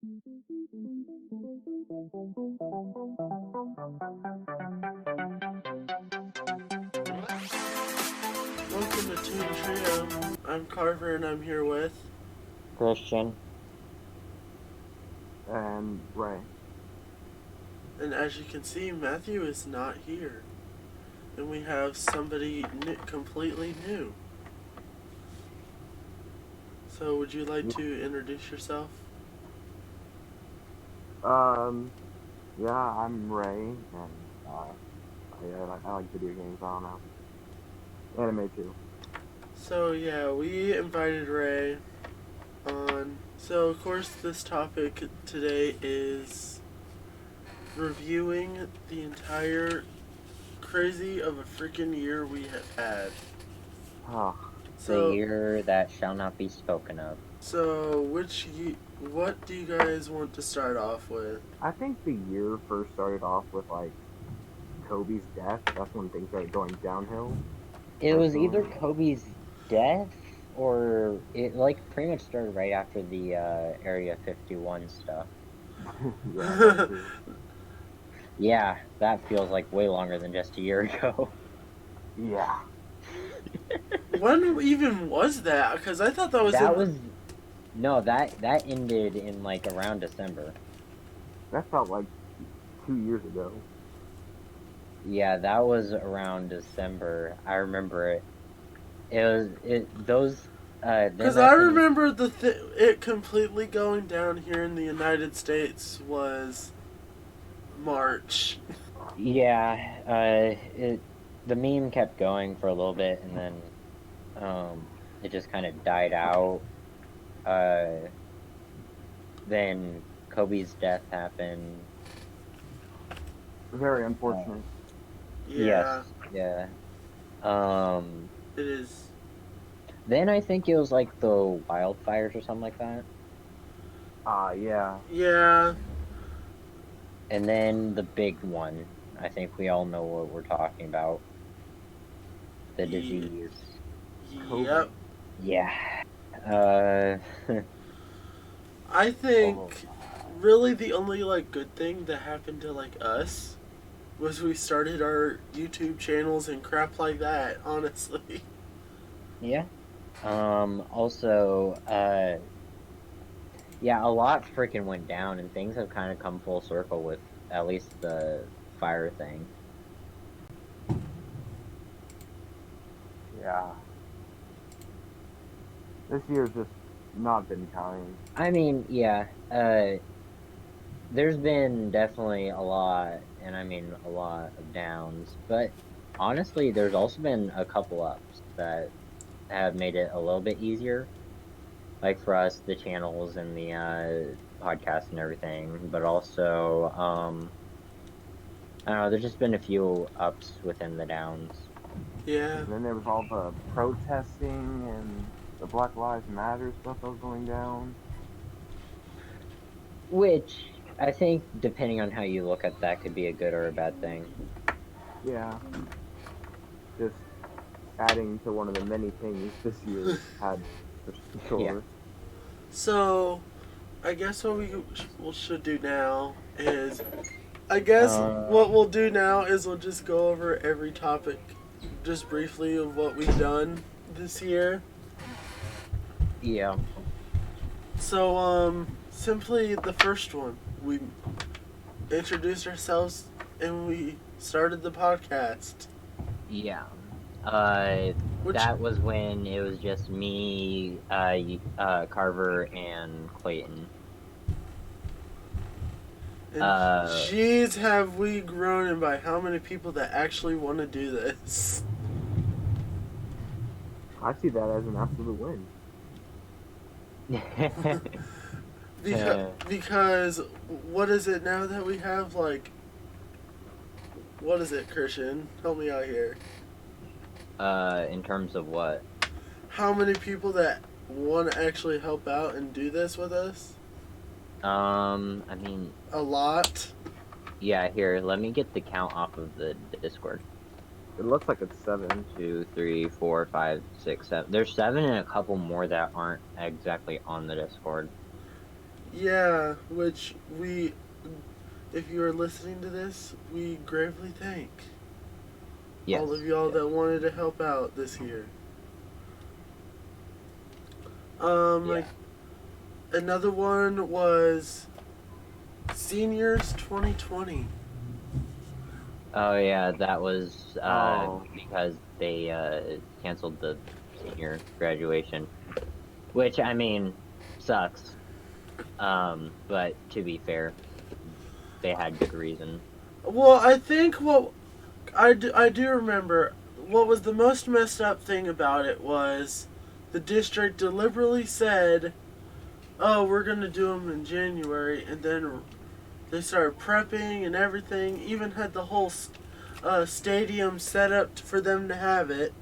Welcome to Toon Trio. I'm Carver and I'm here with... Christian. And Ray. And as you can see, Matthew is not here. And we have somebody completely new. So would you like to introduce yourself? Yeah, I'm Ray, and I like video games. I don't know, anime too. So yeah, we invited Ray on. So of course this topic today is reviewing the entire crazy of a freaking year we have had. The year that shall not be spoken of. So what do you guys want to start off with? I think the year first started off with like Kobe's death. That's when things started going downhill. It was either Kobe's death or it pretty much started right after the Area 51 stuff. Yeah, yeah, that feels like way longer than just a year ago. Yeah. When even was that? Because I thought that was No, that ended in around December. That felt like 2 years ago. Yeah, that was around December. I remember it. Because I remember it completely going down here in the United States was March. Yeah, the meme kept going for a little bit, and then it just kind of died out. Then Kobe's death happened. Very unfortunate. Yeah. Yes, yeah. It is. Then I think it was the wildfires or something like that. Yeah. Yeah. And then the big one. I think we all know what we're talking about. The disease. Yep. Yeah. I think really the only good thing that happened to us was we started our YouTube channels and crap like that, honestly. Yeah. Also, yeah, a lot freaking went down, and things have kind of come full circle with at least the fire thing. Yeah. This year's just not been kind. I mean, yeah, there's been definitely a lot, and I mean a lot of downs, but honestly, there's also been a couple ups that have made it a little bit easier. For us, the channels and the podcast and everything, but also, I don't know, there's just been a few ups within the downs. Yeah. And then there was all the protesting and the Black Lives Matter stuff that was going down. Which, I think, depending on how you look at that, could be a good or a bad thing. Yeah. Just adding to one of the many things this year had for sure. Yeah. So, I guess what we should do now is... what we'll do now is we'll just go over every topic just briefly of what we've done this year. Yeah. So, simply the first one. We introduced ourselves and we started the podcast. Yeah. That was when it was just me, Carver, and Clayton. And jeez, have we grown, and by how many people that actually want to do this. I see that as an absolute win. Because what is it now that we have, what is it, Christian? Help me out here. In terms of what? How many people that want to actually help out and do this with us? I mean... A lot? Yeah, here, let me get the count off of the Discord. It looks like it's 7. 2, 3, 4, 5, 6, 7. There's 7 and a couple more that aren't exactly on the Discord. Yeah, which we, if you are listening to this, we gravely thank Yes. all of y'all that wanted to help out this year. Like, another one was Seniors 2020. Oh yeah, that was because they canceled the senior graduation, which I mean sucks. But to be fair, they had good reason. Well, I think what I do remember what was the most messed up thing about it was the district deliberately said, "Oh, we're gonna do them in January," and then they started prepping and everything. Even had the whole stadium set up for them to have it,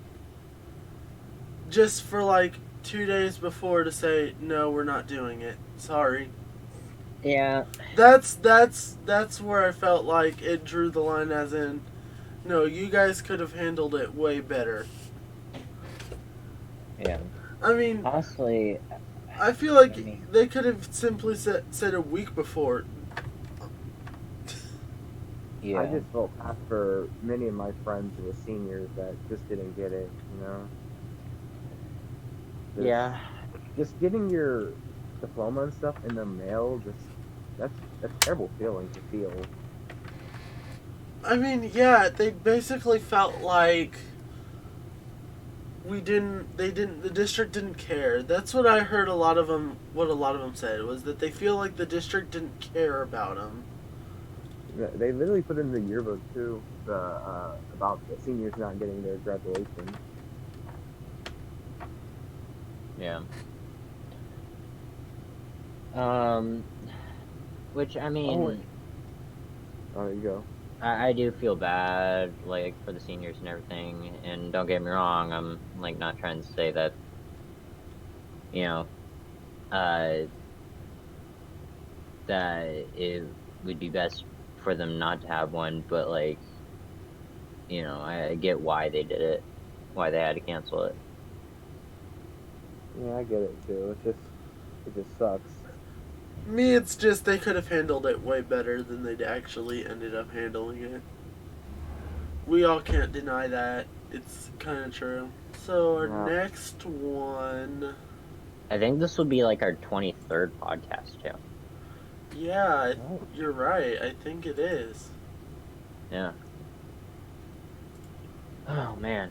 just for like 2 days before to say, "No, we're not doing it. Sorry." Yeah. That's where I felt like it drew the line, as in, no, you guys could have handled it way better. Yeah. I mean, Honestly, I feel like they could have simply said a week before. yeah. I just felt bad for many of my friends who were seniors that just didn't get it, Yeah. Just getting your diploma and stuff in the mail, that's a terrible feeling to feel. I mean, yeah, they basically felt like the district didn't care. That's what I heard what a lot of them said was that they feel like the district didn't care about them. They literally put in the yearbook too, about the seniors not getting their graduation. Yeah. Which I mean, Oh, there you go. I do feel bad, like, for the seniors and everything, and don't get me wrong, I'm, like, not trying to say that, you know, that it would be best for them not to have one, but, like, you know, I get why they did it, why they had to cancel it. Yeah, I get it too. It just sucks. Me, it's just they could have handled it way better than they actually ended up handling it. We all can't deny that. It's kind of true. So our next one. I think this will be like our 23rd podcast too. Yeah, you're right. I think it is. Yeah. Oh man.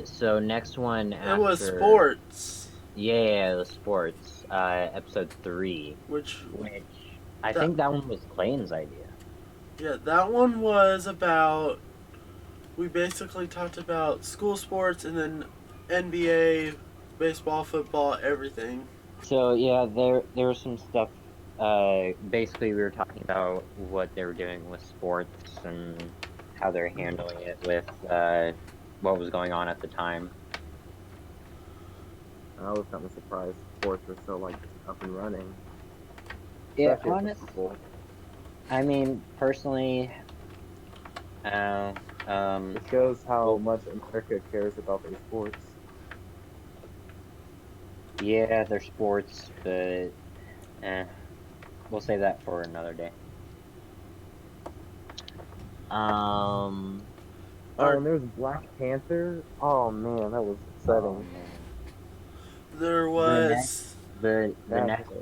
So next one after... It was sports. Yeah, the sports. Episode 3. Which I think that one was Clayton's idea. Yeah, that one was about... We basically talked about school sports and then NBA, baseball, football, everything. So yeah, there was some stuff. Basically, we were talking about what they were doing with sports and how they're handling it with what was going on at the time. I was kind of surprised sports were so like up and running. Yeah, honestly, I mean, personally, it shows how much America cares about their sports. Yeah, they're sports, but we'll save that for another day. And there's Black Panther. Oh man, that was upsetting. There was the next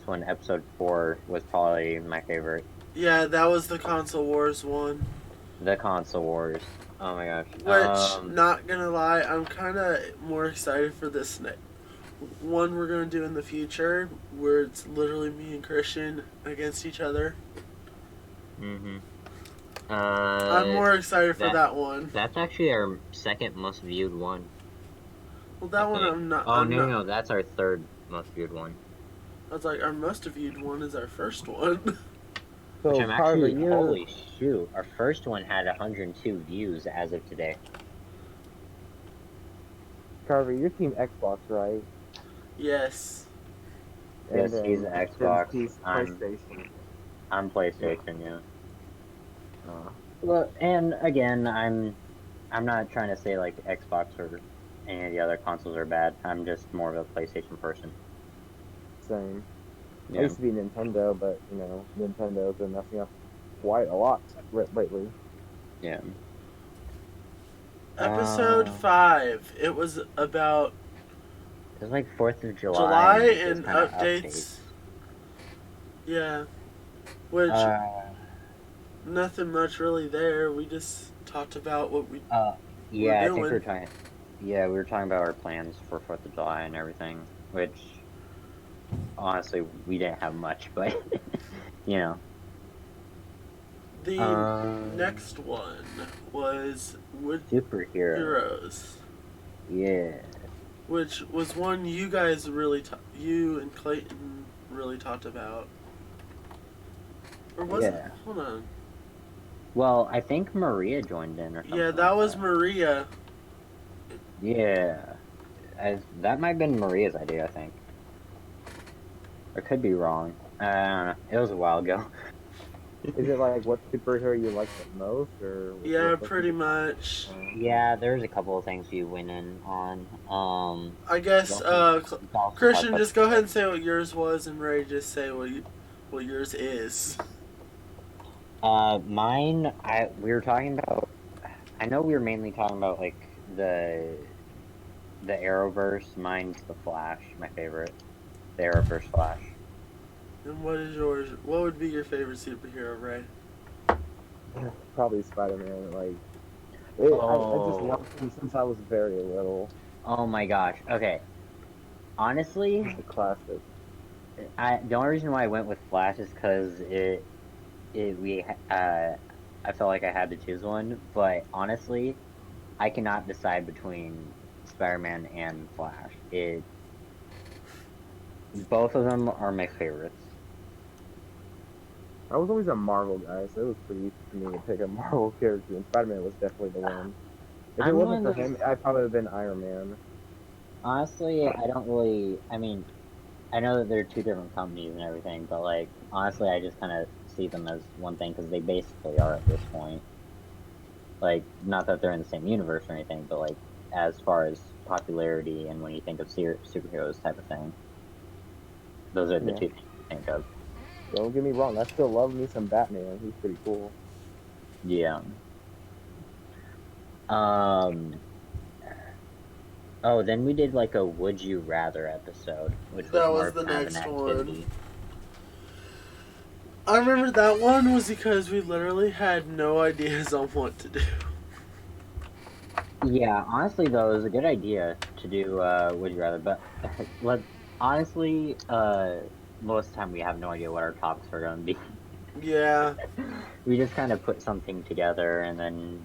one, episode 4, was probably my favorite. Yeah, that was the console wars one. The console wars. Oh my gosh. Which, not gonna lie, I'm kind of more excited for this one we're gonna do in the future, where it's literally me and Christian against each other. Mm-hmm. I'm more excited for that one. That's actually our second most viewed one. Well, that one I'm not. Oh, no, that's our third most viewed one. I was like, our most viewed one is our first one. So which I'm actually, holy shoot, our first one had 102 views as of today. Carver, you're team Xbox, right? Yes. Yes, he's Xbox. He's PlayStation. I'm PlayStation, yeah. Well, and again, I'm not trying to say like Xbox or any of the other consoles are bad. I'm just more of a PlayStation person. Same. I Yeah. used to be Nintendo, but you know, Nintendo's been messing up quite a lot lately. Yeah. Episode Uh, 5. It was about it was like 4th of July July and just and kind of updates. updates. Yeah. Which, Uh, nothing much really there. We just talked about what we uh, were yeah, I think we doing. were talking. Yeah, we were talking about our plans for 4th of July and everything, which honestly we didn't have much, but you know. The next one was Wood Superhero. Heroes, Yeah. which was one you guys really, you and Clayton really talked about. Or was it? Yeah. Hold on. Well, I think Maria joined in or something. Yeah, that like was that. Maria. Yeah. That might have been Maria's idea, I think. I could be wrong. I don't know. It was a while ago. Is it like what superhero you like the most, or Yeah, what's pretty much. Yeah, there's a couple of things you went in on. I guess, Also Christian, talked just go ahead and say what yours was, and Ray, just say what yours is. mine. We were talking about. I know we were mainly talking about like the Arrowverse. Mine's the Flash, my favorite. The Arrowverse Flash. And what is yours? What would be your favorite superhero, Ray? Probably Spider-Man. Like, I just loved him since I was very little. Oh my gosh. Okay. Honestly, He's a classic. the only reason why I went with Flash is because I felt like I had to choose one. But honestly, I cannot decide between Spider-Man and Flash. Both of them are my favorites. I was always a Marvel guy, so it was pretty easy for me to pick a Marvel character, and Spider-Man was definitely the one. If it wasn't for him, I'd probably have been Iron Man. Honestly, I don't really. I mean, I know that they're two different companies and everything, but like honestly, I just kind of see them as one thing because they basically are at this point. Like, not that they're in the same universe or anything, but like as far as popularity and when you think of superheroes type of thing, those are the two things you think of. Don't get me wrong, I still love me some Batman. He's pretty cool. Yeah. Oh, then we did like a Would You Rather episode, which That was was the more of an next activity. one. I remember that one was because we literally had no ideas on what to do. Yeah, honestly though, it was a good idea to do Would You Rather, but honestly, most of the time we have no idea what our topics are going to be. Yeah. We just kind of put something together and then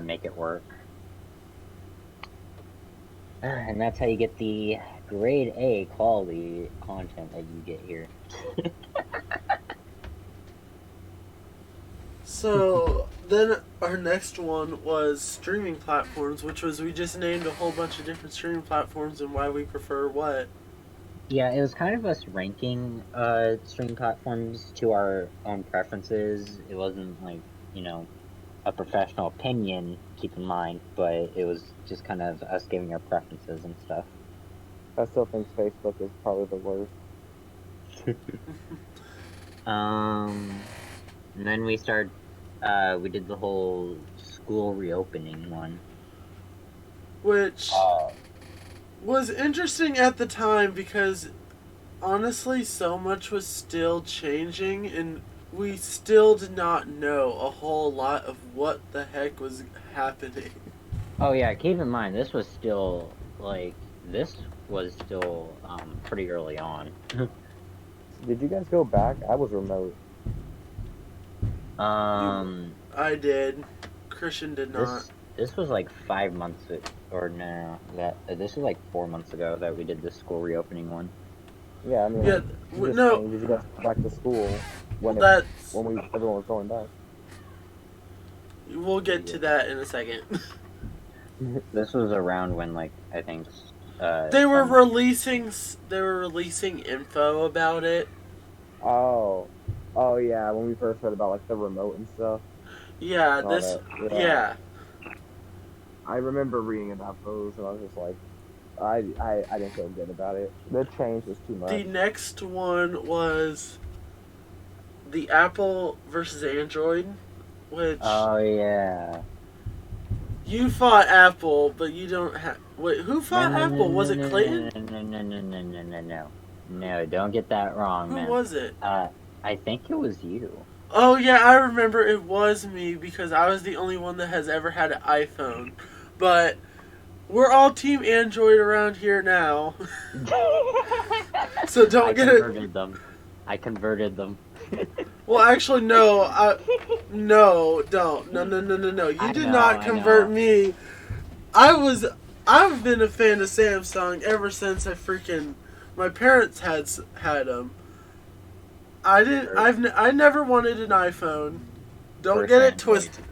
make it work. And that's how you get the grade A quality content that you get here. So then our next one was streaming platforms, which was we just named a whole bunch of different streaming platforms and why we prefer what. Yeah, it was kind of us ranking streaming platforms to our own preferences. It wasn't like, a professional opinion, keep in mind, but it was just kind of us giving our preferences and stuff. I still think Facebook is probably the worst. And then we did the whole school reopening one. Which was interesting at the time because honestly so much was still changing and we still did not know a whole lot of what the heck was happening. Oh yeah, keep in mind this was still pretty early on. Did you guys go back? I was remote. I did. Christian did not. This was like 5 months, this was like 4 months ago that we did the school reopening one. Yeah, I mean, yeah, no. Did you guys go back to school when everyone was going back? We'll get to that in a second. This was around when, like, I think. They were releasing info about it. Oh yeah, when we first heard about like the remote and stuff. Yeah, yeah. I remember reading about those, and I was just like, I didn't feel good about it. The change was too much. The next one was the Apple versus Android, which Oh yeah. you fought Apple, but you don't have. Wait, who No, fought no, no, Apple? Was no, it no, Clayton? no, no, no, no, no, no, no, no. No, don't get that wrong, Who man. was it? I think it was you. Oh yeah, I remember it was me because I was the only one that has ever had an iPhone. But we're all Team Android around here now, so I don't get it. converted them. I converted them. Well, actually, no. No, don't. No, no, no, no, no. You I did know, not I convert know. me. I was. I've been a fan of Samsung ever since my parents had them. I didn't. I never wanted an iPhone. Don't First get it Android. twisted.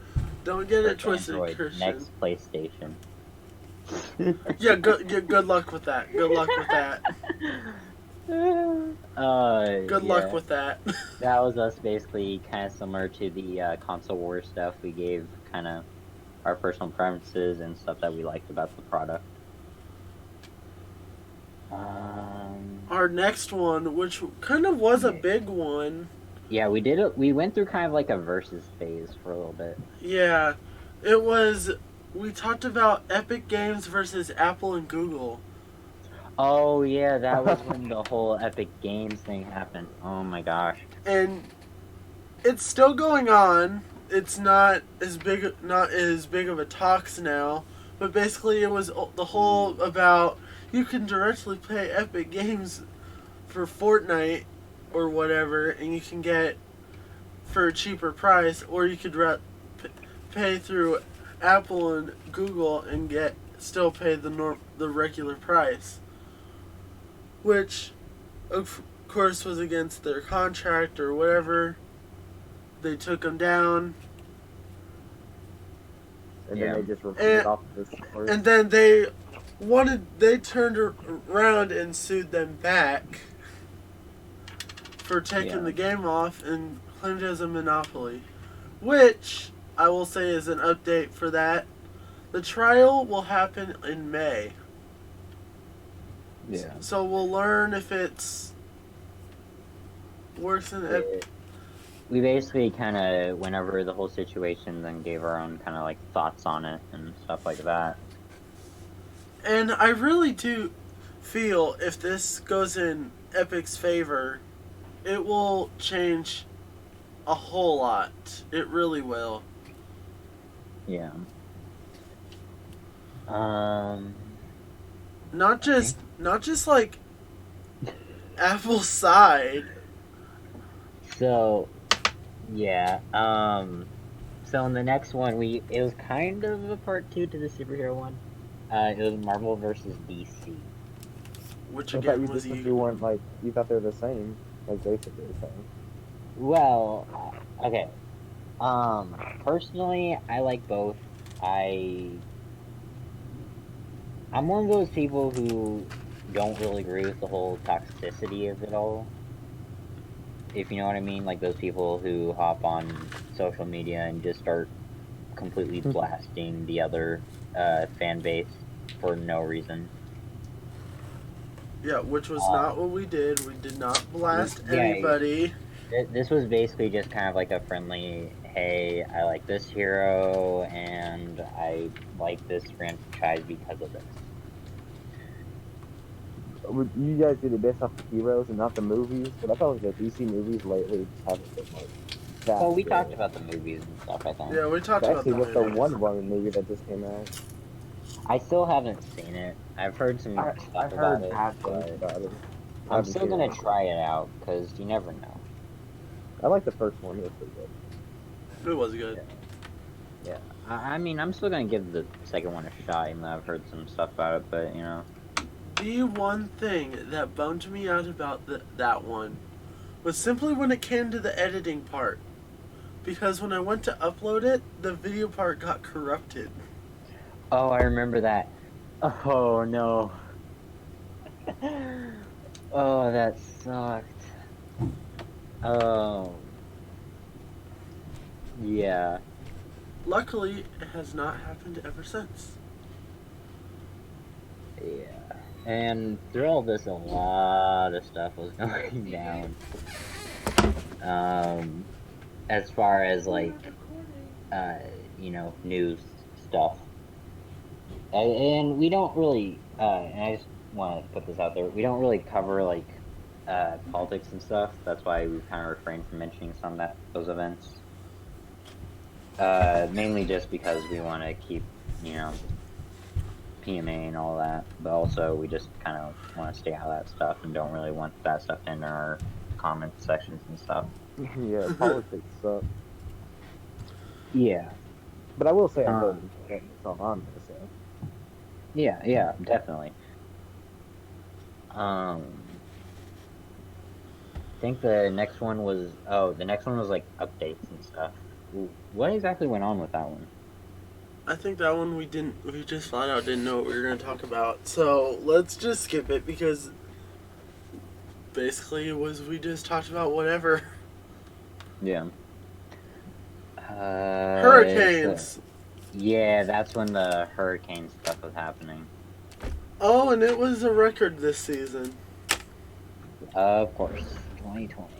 Don't get it First twisted, Android. Christian. Next PlayStation. Yeah, good luck with that. Good luck with that. Good luck Yeah. with that. That was us basically kind of similar to the console war stuff. We gave kind of our personal preferences and stuff that we liked about the product. Our next one, which kind of was a big one. Yeah, we did it. We went through kind of like a versus phase for a little bit. Yeah, it was. We talked about Epic Games versus Apple and Google. Oh yeah, that was when the whole Epic Games thing happened. Oh my gosh. And it's still going on. It's not as big of a talks now, but basically it was the whole about you can directly play Epic Games for Fortnite or whatever, and you can get for a cheaper price, or you could pay through Apple and Google and still pay the regular price, which of course was against their contract or whatever. They took them down, And Yeah. then they just reported off the store. and then they turned around and sued them back for taking Yeah. the game off and claimed it as a monopoly, which I will say is an update for that. The trial will happen in May. Yeah. So we'll learn if it's worse than We basically kind of went over the whole situation and gave our own kind of like thoughts on it and stuff like that. And I really do feel if this goes in Epic's favor, it will change a whole lot. It really will. Yeah. Not just like Apple's side. So, yeah. So in the next one, it was kind of a part 2 to the superhero one. It was Marvel versus DC. Which I thought again you was just you weren't like you thought they were the same, like basically the same. Well, okay. Personally, I like both. I'm one of those people who don't really agree with the whole toxicity of it all. If you know what I mean, like those people who hop on social media and just start completely blasting the other fan base for no reason. Yeah, which was not what we did. We did not blast Yeah, anybody. This was basically just kind of like a friendly, hey, I like this hero and I like this franchise because of this. You guys did it based off the heroes and not the movies, but I felt like the DC movies lately just haven't been like that. Well, we good. talked about the movies and stuff, I think. Yeah, we talked about Especially the with the movies. Wonder Woman movie that just came out. I still haven't seen it. I've heard some I've stuff heard about it, bad but things about it. I'm still gonna try it out because you never know. I like the first one; it was pretty good. It was good. Yeah, I mean, I'm still gonna give the second one a shot, even though I've heard some stuff about it. But you know, The one thing that bummed me out about that one was simply when it came to the editing part. Because when I went to upload it, the video part got corrupted. oh, I remember that. Oh no. Oh, that sucked. Oh. Yeah. Luckily, it has not happened ever since. Yeah. And through all this, a lot of stuff was going down. As far as like, news stuff. And we don't really, and I just want to put this out there, we don't really cover like politics and stuff. That's why we've kind of refrained from mentioning some of those events. Mainly just because we want to keep, PMA and all that, but also we just kind of want to stay out of that stuff and don't really want that stuff in our comment sections and stuff. Yeah, politics suck. Yeah. But I will say I voted. That's all I'm gonna say. Yeah, definitely. I think the next one was like updates and stuff. What exactly went on with that one? I think that one we just flat out didn't know what we were going to talk about. So let's just skip it because basically we just talked about whatever. Yeah. Hurricanes. Yeah, that's when the hurricane stuff was happening. Oh, and it was a record this season. Of course, 2020.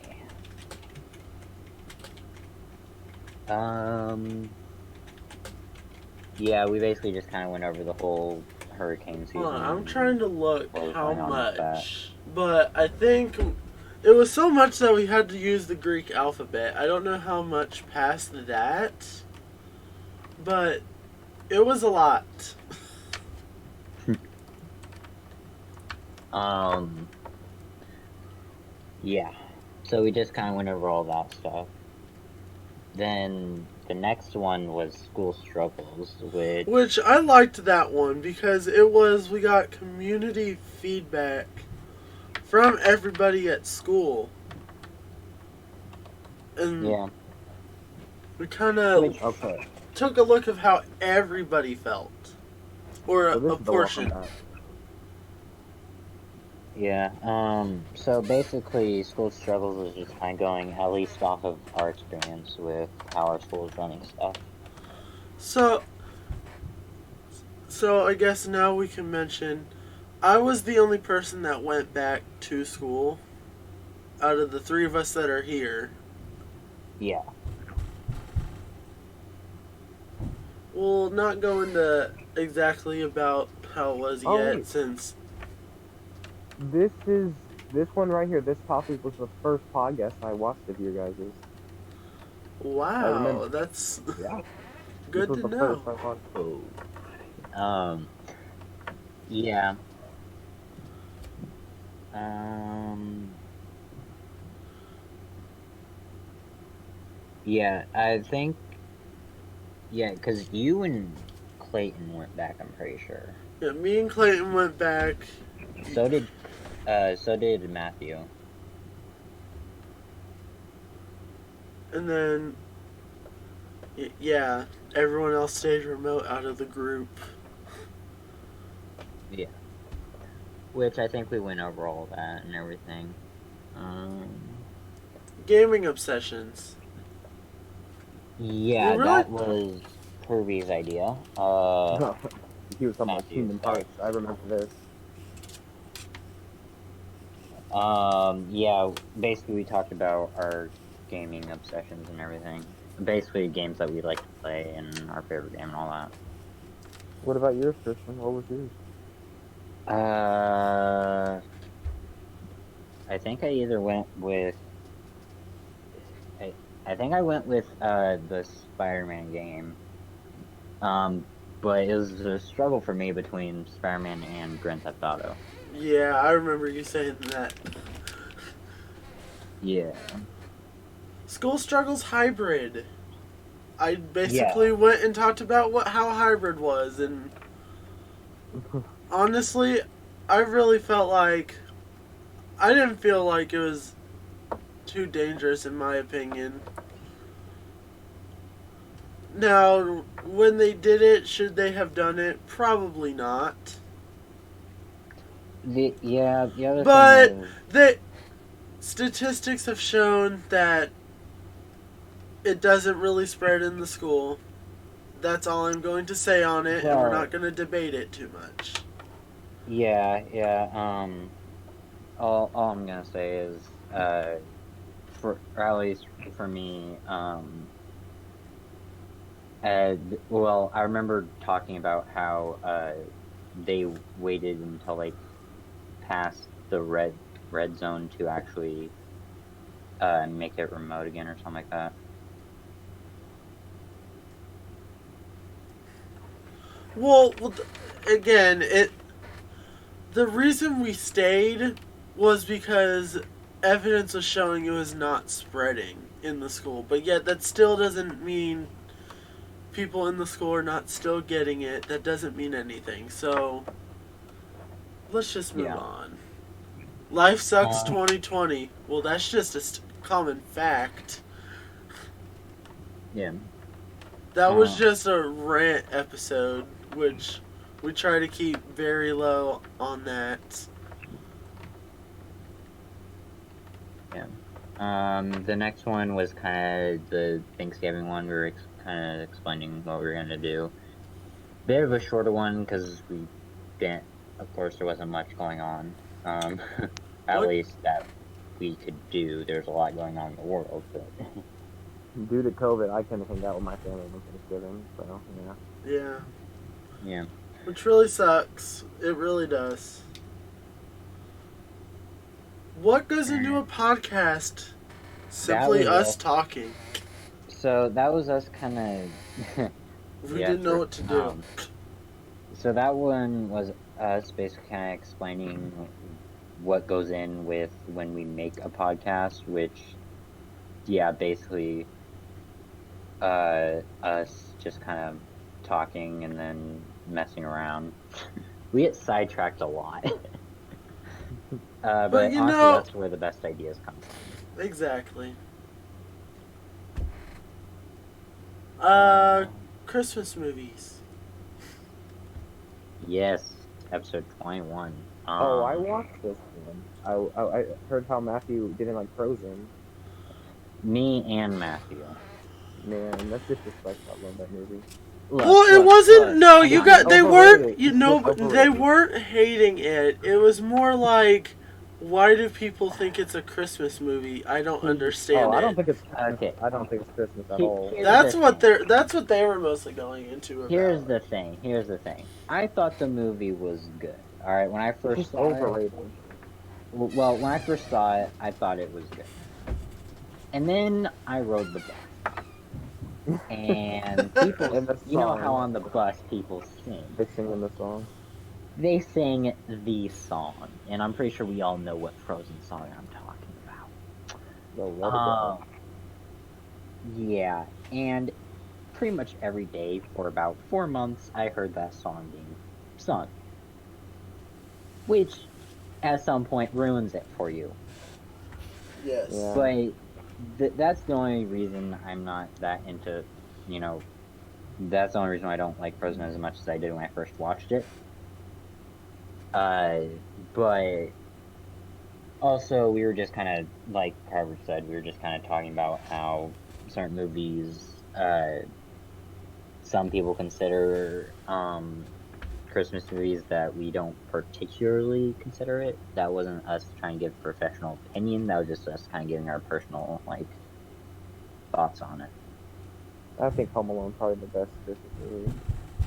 Yeah, we basically just kind of went over the whole hurricane season. Hold on, I'm trying to look how much, but I think it was so much that we had to use the Greek alphabet. I don't know how much past that, but it was a lot. Yeah. So we just kind of went over all that stuff. Then the next one was school struggles, which I liked that one because we got community feedback from everybody at school. And yeah. We kind of took a look of how everybody felt. Or a portion. Yeah, so basically School Struggles is just kind of going at least off of our experience with how our school is running stuff. So I guess now we can mention, I was the only person that went back to school out of the three of us that are here. Yeah. We'll not go into exactly about how it was yet, since... This one right here, this topic was the first podcast I watched of your guys's. Wow, that's good to know. Yeah. Yeah, I think, because you and Clayton went back, I'm pretty sure. Yeah, me and Clayton went back. So did Matthew. And then, yeah, everyone else stayed remote out of the group. Yeah. Which I think we went over all that and everything. Gaming obsessions. Yeah, really? That was Kirby's idea. He was talking about Kingdom Hearts. I remember this. Yeah, basically we talked about our gaming obsessions and everything. Basically games that we like to play and our favorite game and all that. What about yours, Christian? What was yours? I think I either went with... I think I went with the Spider-Man game. But it was a struggle for me between Spider-Man and Grand Theft Auto. Yeah, I remember you saying that. Yeah. School Struggles Hybrid. I basically went and talked about how hybrid was, and honestly, I really felt like I didn't feel like it was too dangerous in my opinion. Now, when they did it, should they have done it? Probably not. But the statistics have shown that it doesn't really spread in the school. That's all I'm going to say on it, and we're not going to debate it too much. Yeah. All I'm gonna say is, or at least for me, well, I remember talking about how they waited until like past the red zone to actually make it remote again or something like that. Well, again, the reason we stayed was because evidence was showing it was not spreading in the school. But yet, that still doesn't mean people in the school are not still getting it. That doesn't mean anything. So, let's just move Yeah. on. Life sucks 2020. Well, that's just a common fact. Yeah. That was just a rant episode, which we try to keep very low on that. Yeah. The next one was kind of the Thanksgiving one. We were kind of explaining what we were going to do. Bit of a shorter one because we didn't, of course, there wasn't much going on. At What? least that we could do. There's a lot going on in the world, but Due to COVID, I couldn't hang out with my family on Thanksgiving, so yeah. Yeah. yeah. Which really sucks. It really does. What goes into a podcast? Simply was us all- talking. So that was us kind of. We Yeah, didn't know true. what to do. So that one was us basically kind of explaining what goes in with when we make a podcast, which, yeah, basically us just kind of talking and then messing around. We get sidetracked a lot. But you honestly, know- that's where the best ideas come from. Exactly. Christmas movies. Yes, episode 21. Oh, I watched this one. I heard how Matthew didn't like Frozen. Me and Matthew. Man, that's disrespectful. I love that movie. Well, it wasn't. No, you got. They weren't. overrated. You know, It's they overrated. weren't hating it. It was more like, why do people think it's a Christmas movie? I don't understand Oh, it. I don't think it's Christmas. Okay. I don't think it's Christmas at He- all. here's That's the what thing. That's what they were mostly going into. About. Here's the thing. I thought the movie was good. All right, when I It's first just saw overrated. well, when I first saw it, I thought it was good. And then I rode the bus. And people, And the you know song. how on the bus people sing. They sing in the song. They sing the song, and I'm pretty sure we all know what Frozen song I'm talking about. No, let it go. Yeah, and pretty much every day for about 4 months, I heard that song being sung. Which, at some point, ruins it for you. Yes. Yeah. But that's the only reason I'm not that into, that's the only reason I don't like Frozen as much as I did when I first watched it. But also we were just kind of, like Carver said, we were just kind of talking about how certain movies, some people consider Christmas movies that we don't particularly consider it. That wasn't us trying to give professional opinion. That was just us kind of giving our personal thoughts on it. I think Home Alone probably the best Christmas movie.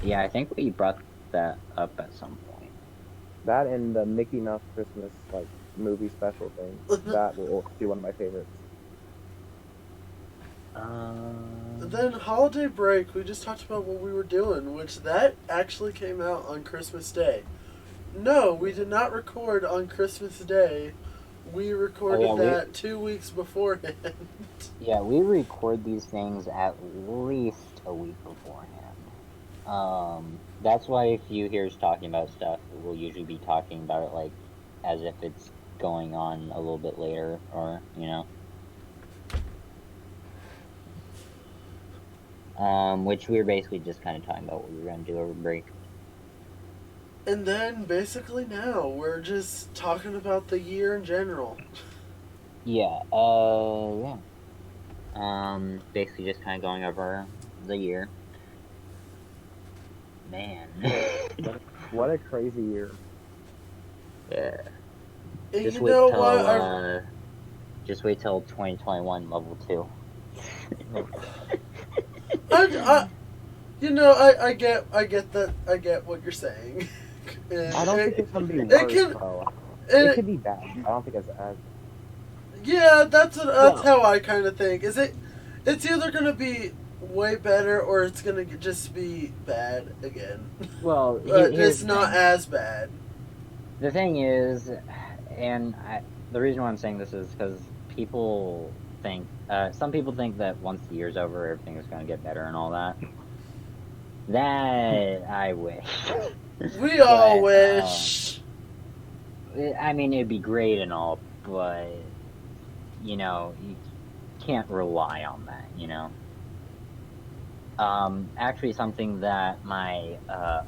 Yeah, I think we brought that up at some point. That and the Mickey Mouse Christmas movie special thing. That will be one of my favorites. Then holiday break, we just talked about what we were doing, which that actually came out on Christmas Day. No, we did not record on Christmas Day. We recorded that 2 weeks beforehand. Yeah, we record these things at least a week beforehand. That's why if you hear us talking about stuff, we'll usually be talking about it as if it's going on a little bit later, or which we were basically just kind of talking about what we were going to do over break. And then basically now we're just talking about the year in general. Yeah, basically just kind of going over the year. Man. What a crazy year. Yeah. And Just you wait know till what? just wait till 2021 level 2. I, I get that. I get what you're saying. And I don't think it's gonna be it worse can, though. It it, could be bad. I don't think it's as. yeah, that's Well, how I kind of think. It's either gonna be way better or it's gonna just be bad again. well, But here's it's the not thing. as bad. The thing is, the reason why I'm saying this is because people think, some people think that once the year's over, everything is going to get better and all that. That I wish. We all But, wish. I mean, it'd be great and all, but, you know, you can't rely on that, you know? Actually, something that my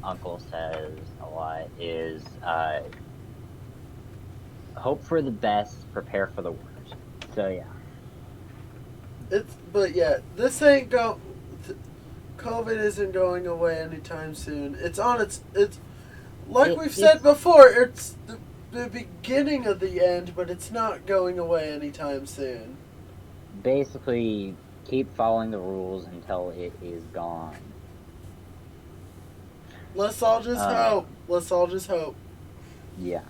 uncle says a lot is hope for the best, prepare for the worst. So yeah. But yeah, this ain't go. COVID isn't going away anytime soon. It's like we've said It's before. It's the beginning of the end, but it's not going away anytime soon. basically keep following the rules until it is gone. Let's all just Uh, hope. Let's all just hope. yeah.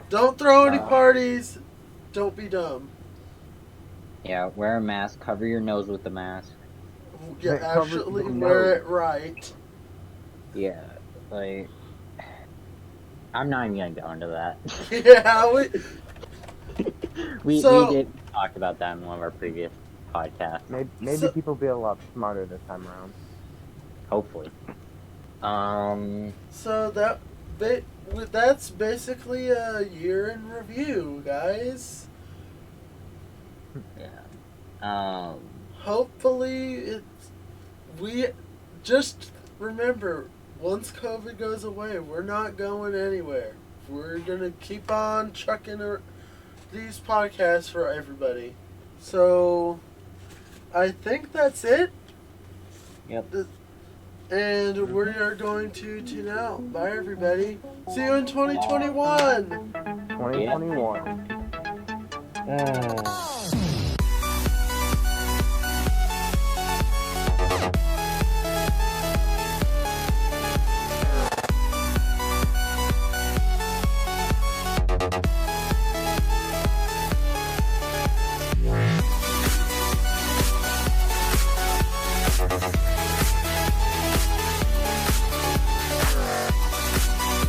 Don't throw any Uh, parties. Don't be dumb. yeah. Wear a mask. Cover your nose with the mask. Yeah, It covers actually the wear nose. it right. Yeah. Like, I'm not even gonna go into that. Yeah, We so did talk about that in one of our previous podcasts. Maybe so people be a lot smarter this time around. Hopefully. Um. so that's basically a year in review, guys. Yeah. Um. Hopefully we just remember, once COVID goes away, we're not going anywhere. We're gonna keep on chucking these podcasts for everybody. So I think that's it. Yep. And we are going to tune out. Bye, everybody. See you in 2021. 2021.